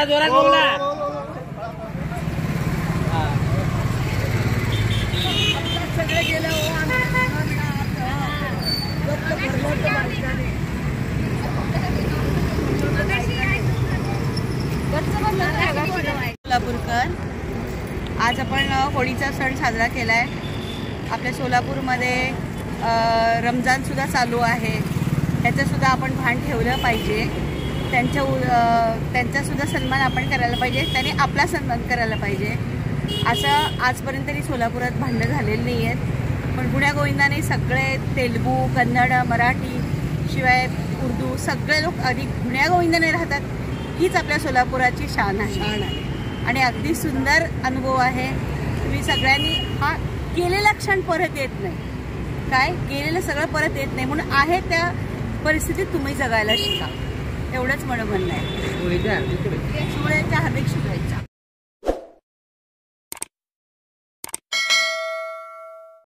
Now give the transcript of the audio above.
जरा जोरात बोल ना. सगळे गेले सोलापूरकर. आज आपण होळीचा सण साजरा केलाय. आपल्या सोलापूरमध्ये रमजान सुद्धा चालू आहे. त्याचं सुद्धा आपण भान ठेवलं पाहिजे. त्यांचा सुद्धा सन्मान आपण करायला पाहिजे. त्यांनी आपला सन्मान करायला पाहिजे. असं आजपर्यंत तरी सोलापुरात भांडणं झालेली नाही आहेत. पण गुण्यागोविंदाने सगळे तेलुगू, कन्नड, मराठी शिवाय उर्दू सगळे लोक अधिक गुण्यागोविंदाने राहतात. हीच आपल्या सोलापुराची शान आहे आणि अगदी सुंदर अनुभव आहे. तुम्ही सगळ्यांनी हा गेलेला क्षण परत येत नाही. काय गेलेलं सगळं परत येत नाही म्हणून आहे त्या परिस्थितीत तुम्ही जगायला शिका. एवढंच म्हणणं आहे. होळीच्या हार्दिक शुभेच्छा.